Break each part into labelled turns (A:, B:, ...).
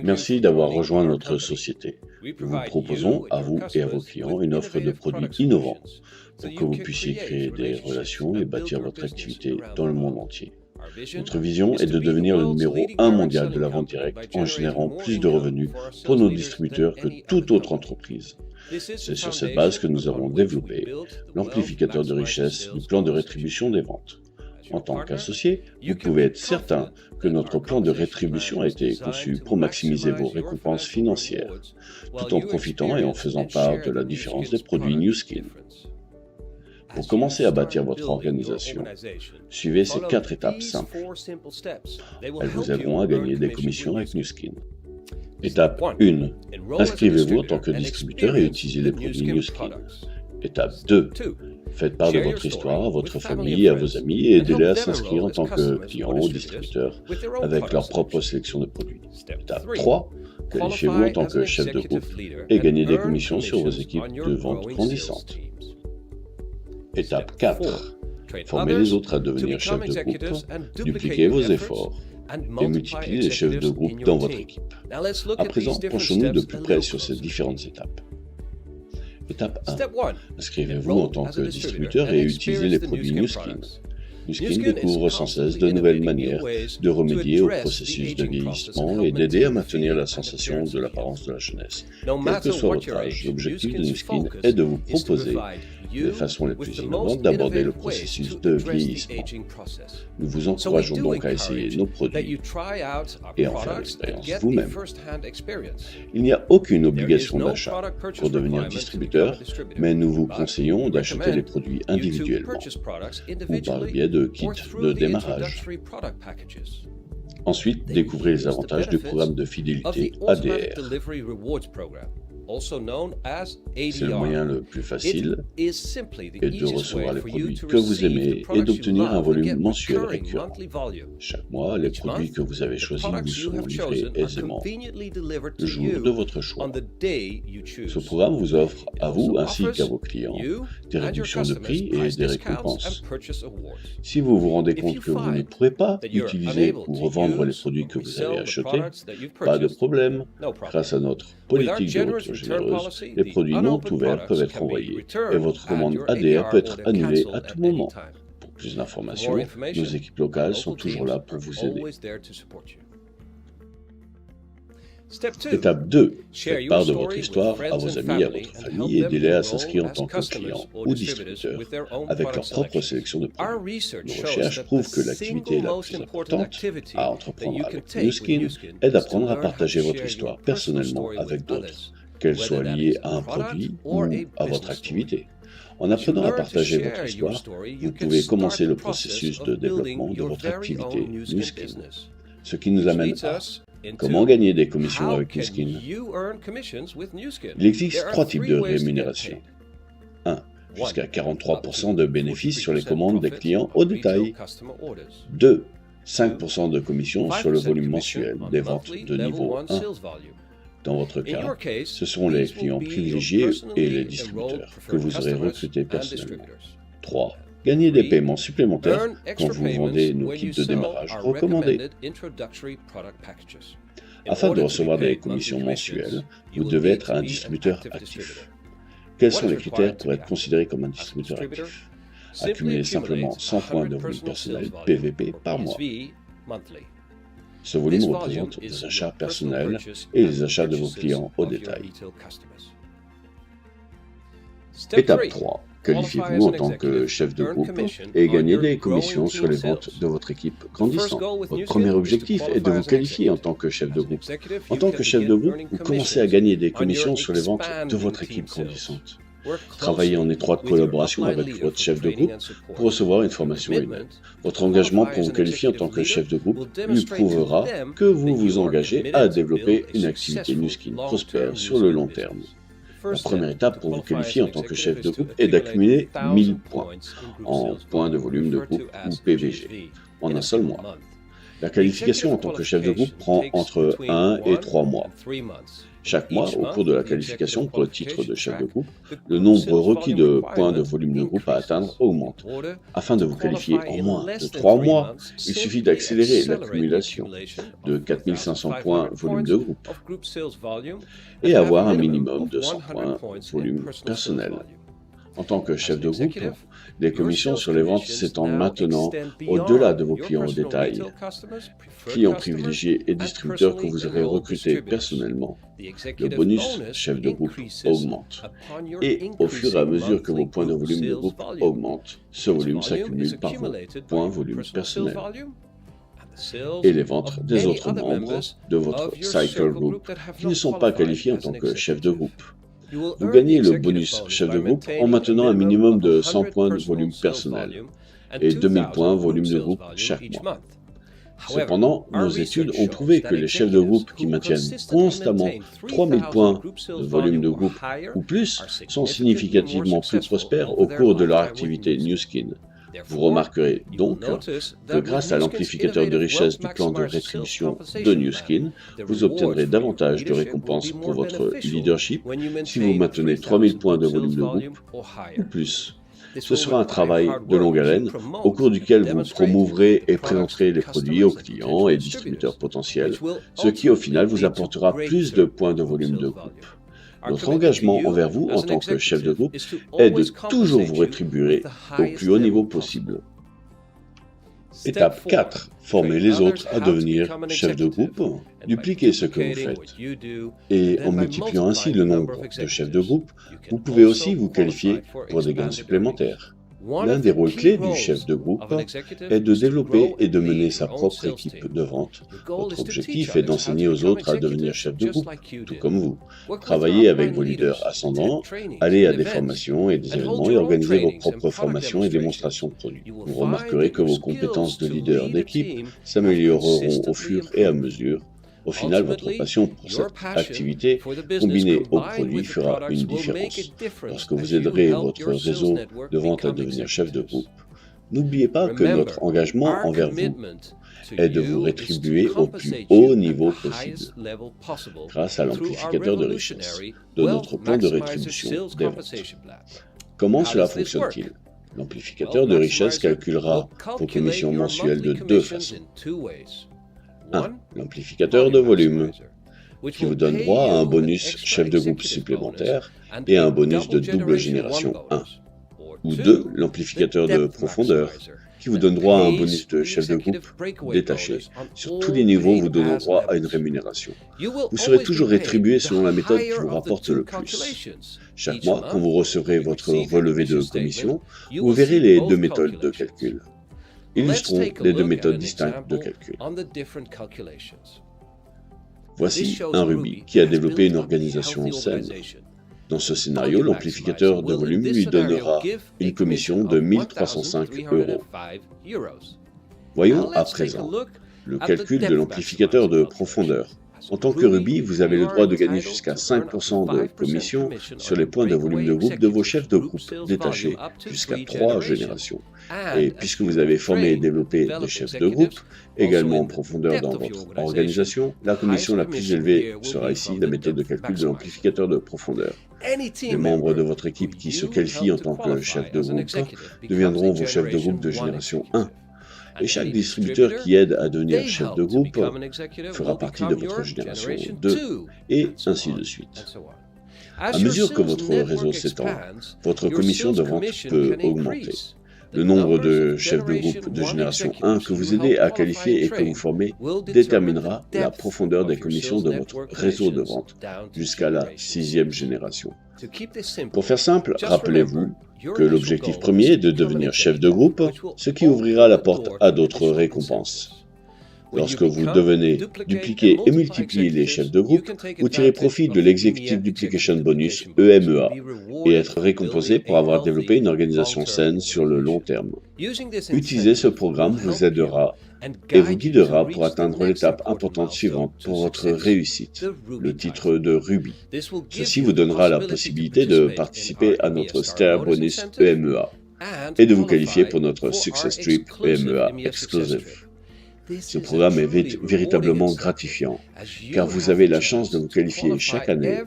A: Merci d'avoir rejoint notre société. Nous vous proposons, à vous et à vos clients, une offre de produits innovants pour que vous puissiez créer des relations et bâtir votre activité dans le monde entier. Notre vision est de devenir le numéro 1 mondial de la vente directe en générant plus de revenus pour nos distributeurs que toute autre entreprise. C'est sur cette base que nous avons développé l'amplificateur de richesse du plan de rétribution des ventes. En tant qu'associé, vous pouvez être certain que notre plan de rétribution a été conçu pour maximiser vos récompenses financières, tout en profitant et en faisant part de la différence des produits Nu Skin. Pour commencer à bâtir votre organisation, suivez ces 4 étapes simples. Elles vous aideront à gagner des commissions avec Nu Skin. Étape 1. Inscrivez-vous en tant que distributeur et utilisez les produits Nu Skin. Étape 2. Faites part de votre histoire à votre famille, à vos amis et aidez-les à s'inscrire en tant que clients ou distributeurs avec leur propre sélection de produits. Étape 3. Qualifiez-vous en tant que chef de groupe et gagnez des commissions sur vos équipes de vente grandissantes. Étape 4. Formez les autres à devenir chefs de groupe, dupliquez vos efforts et multipliez les chefs de groupe dans votre équipe. À présent, penchons-nous de plus près sur ces différentes étapes. Étape 1. Inscrivez-vous en tant que distributeur et utilisez les produits Nu Skin. Nu Skin découvre sans cesse de nouvelles manières de remédier au processus de vieillissement et d'aider à maintenir la sensation de l'apparence de la jeunesse. Quel que soit votre âge, l'objectif de Nu Skin est de vous proposer les façons les plus innovantes d'aborder le processus de vieillissement. Nous vous encourageons donc à essayer nos produits et en faire l'expérience vous-même. Il n'y a aucune obligation d'achat pour devenir distributeur, mais nous vous conseillons d'acheter les produits individuellement ou par le biais de kits de démarrage. Ensuite, découvrez les avantages du programme de fidélité ADR. C'est le moyen le plus facile de recevoir les produits que vous aimez et d'obtenir un volume mensuel récurrent. Chaque mois, les produits que vous avez choisis vous seront livrés aisément le jour de votre choix. Ce programme vous offre à vous ainsi qu'à vos clients des réductions de prix et des récompenses. Si vous vous rendez compte que vous ne pourrez pas utiliser ou revendre les produits que vous avez achetés, pas de problème. Grâce à notre politique de retour généreuse, les produits non ouverts peuvent être envoyés et votre commande ADR peut être annulée à tout moment. Pour plus d'informations, nos équipes locales sont toujours là pour vous aider. Étape 2. Faites part de votre histoire à vos amis et à votre famille et aidez-les à s'inscrire en tant que clients ou distributeurs avec leur propre sélection de produits. Nos recherches prouvent que l'activité la plus importante à entreprendre avec Nu Skin est d'apprendre à partager votre histoire personnellement avec d'autres, qu'elle soit liée à un produit ou à votre activité. En apprenant à partager votre histoire, vous pouvez commencer le processus de développement de votre activité Nu Skin. Ce qui nous amène à comment gagner des commissions avec Nu Skin? Il existe 3 types de rémunération. 1. Jusqu'à 43% de bénéfices sur les commandes des clients au détail. 2. 5% de commission sur le volume mensuel des ventes de niveau 1. Dans votre cas, ce seront les clients privilégiés et les distributeurs que vous aurez recrutés personnellement. 3. Gagnez des paiements supplémentaires quand vous vendez nos kits de démarrage recommandés. Afin de recevoir des commissions mensuelles, vous devez être un distributeur actif. Quels sont les critères pour être considéré comme un distributeur actif? Accumulez simplement 100 points de volume personnel PVP par mois. Ce volume représente les achats personnels et les achats de vos clients au détail. Étape 3. Qualifiez-vous en tant que chef de groupe et gagnez des commissions sur les ventes de votre équipe grandissante. Votre premier objectif est de vous qualifier en tant que chef de groupe. En tant que chef de groupe, vous commencez à gagner des commissions sur les ventes de votre équipe grandissante. Travaillez en étroite collaboration avec votre chef de groupe pour recevoir une formation humaine. Votre engagement pour vous qualifier en tant que chef de groupe lui prouvera que vous vous engagez à développer une activité Nu Skin prospère sur le long terme. La première étape pour vous qualifier en tant que chef de groupe est d'accumuler 1000 points en points de volume de groupe ou PVG en un seul mois. La qualification en tant que chef de groupe prend entre 1 et 3 mois. Chaque mois, au cours de la qualification pour le titre de chef de groupe, le nombre requis de points de volume de groupe à atteindre augmente. Afin de vous qualifier en moins de 3 mois, il suffit d'accélérer l'accumulation de 4500 points volume de groupe et avoir un minimum de 100 points volume personnel. En tant que chef de groupe, les commissions sur les ventes s'étendent maintenant au-delà de vos clients au détail, clients privilégiés et distributeurs que vous aurez recrutés personnellement. Le bonus chef de groupe augmente. Et au fur et à mesure que vos points de volume de groupe augmentent, ce volume s'accumule par vos points volume personnel. Et les ventes des autres membres de votre Cycle Group qui ne sont pas qualifiés en tant que chef de groupe. Vous gagnez le bonus chef de groupe en maintenant un minimum de 100 points de volume personnel et 2000 points volume de groupe chaque mois. Cependant, nos études ont prouvé que les chefs de groupe qui maintiennent constamment 3000 points de volume de groupe ou plus sont significativement plus prospères au cours de leur activité Nu Skin. Vous remarquerez donc que grâce à l'amplificateur de richesse du plan de rétribution de Nu Skin, vous obtiendrez davantage de récompenses pour votre leadership si vous maintenez 3000 points de volume de groupe ou plus. Ce sera un travail de longue haleine au cours duquel vous promouvrez et présenterez les produits aux clients et distributeurs potentiels, ce qui au final vous apportera plus de points de volume de groupe. Notre engagement envers vous en tant que chef de groupe est de toujours vous rétribuer au plus haut niveau possible. Étape 4. Formez les autres à devenir chef de groupe. Dupliquez ce que vous faites. Et en multipliant ainsi le nombre de chefs de groupe, vous pouvez aussi vous qualifier pour des gains supplémentaires. L'un des rôles clés du chef de groupe est de développer et de mener sa propre équipe de vente. Votre objectif est d'enseigner aux autres à devenir chef de groupe, tout comme vous. Travaillez avec vos leaders ascendants, allez à des formations et des événements et organisez vos propres formations et démonstrations de produits. Vous remarquerez que vos compétences de leader d'équipe s'amélioreront au fur et à mesure. Au final, votre passion pour cette activité combinée au produit fera une différence. Lorsque vous aiderez votre réseau de vente à devenir chef de groupe, n'oubliez pas que notre engagement envers vous est de vous rétribuer au plus haut niveau possible grâce à l'amplificateur de richesse de notre plan de rétribution des ventes. Comment cela fonctionne-t-il? L'amplificateur de richesse calculera vos commissions mensuelles de deux façons. 1. L'amplificateur de volume, qui vous donne droit à un bonus chef de groupe supplémentaire et à un bonus de double génération 1. Ou 2. L'amplificateur de profondeur, qui vous donne droit à un bonus de chef de groupe détaché. Sur tous les niveaux, vous donnez droit à une rémunération. Vous serez toujours rétribué selon la méthode qui vous rapporte le plus. Chaque mois, quand vous recevrez votre relevé de commission, vous verrez les deux méthodes de calcul. Illustrons les deux méthodes distinctes de calcul. Voici un Ruby qui a développé une organisation saine. Dans ce scénario, l'amplificateur de volume lui donnera une commission de 1305 €. Voyons à présent le calcul de l'amplificateur de profondeur. En tant que Ruby, vous avez le droit de gagner jusqu'à 5% de commission sur les points de volume de groupe de vos chefs de groupe détachés jusqu'à 3 générations. Et puisque vous avez formé et développé des chefs de groupe, également en profondeur dans votre organisation, la commission la plus élevée sera ici la méthode de calcul de l'amplificateur de profondeur. Les membres de votre équipe qui se qualifient en tant que chef de groupe deviendront vos chefs de groupe de génération 1. Et chaque distributeur qui aide à devenir chef de groupe fera partie de votre génération 2, et ainsi de suite. À mesure que votre réseau s'étend, votre commission de vente peut augmenter. Le nombre de chefs de groupe de génération 1 que vous aidez à qualifier et que vous formez déterminera la profondeur des commissions de votre réseau de vente jusqu'à la 6e génération. Pour faire simple, rappelez-vous que l'objectif premier est de devenir chef de groupe, ce qui ouvrira la porte à d'autres récompenses. Lorsque vous devenez dupliquer et multiplier les chefs de groupe, vous tirez profit de l'Executive Duplication Bonus, EMEA, et être récompensé pour avoir développé une organisation saine sur le long terme. Utiliser ce programme vous aidera et vous guidera pour atteindre l'étape importante suivante pour votre réussite, le titre de Ruby. Ceci vous donnera la possibilité de participer à notre Star Bonus EMEA et de vous qualifier pour notre Success Trip EMEA Exclusive. Ce programme est véritablement gratifiant, car vous avez la chance de vous qualifier chaque année,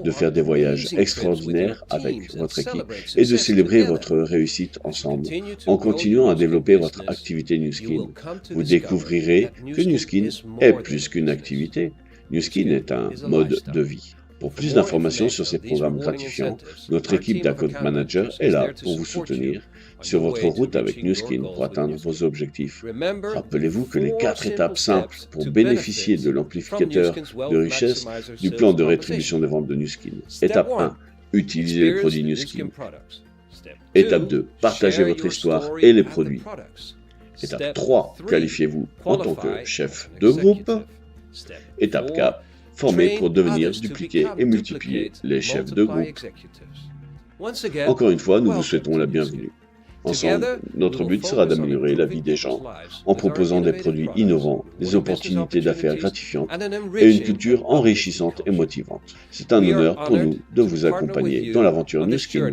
A: de faire des voyages extraordinaires avec votre équipe et de célébrer votre réussite ensemble en continuant à développer votre activité Nu Skin. Vous découvrirez que Nu Skin est plus qu'une activité. Nu Skin est un mode de vie. Pour plus d'informations sur ces programmes gratifiants, notre équipe d'account managers est là pour vous soutenir sur votre route avec Nu Skin pour atteindre vos objectifs. Rappelez-vous que les 4 étapes simples pour bénéficier de l'amplificateur de richesse du plan de rétribution des ventes de Nu Skin. Étape 1. Utilisez les produits Nu Skin. Étape 2. Partagez votre histoire et les produits. Étape 3. Qualifiez-vous en tant que chef de groupe. Étape 4. Formez pour devenir, dupliquer et multiplier les chefs de groupe. Encore une fois, nous vous souhaitons la bienvenue. Ensemble, notre but sera d'améliorer la vie des gens en proposant des produits innovants, des opportunités d'affaires gratifiantes et une culture enrichissante et motivante. C'est un honneur pour nous de vous accompagner dans l'aventure Nu Skin.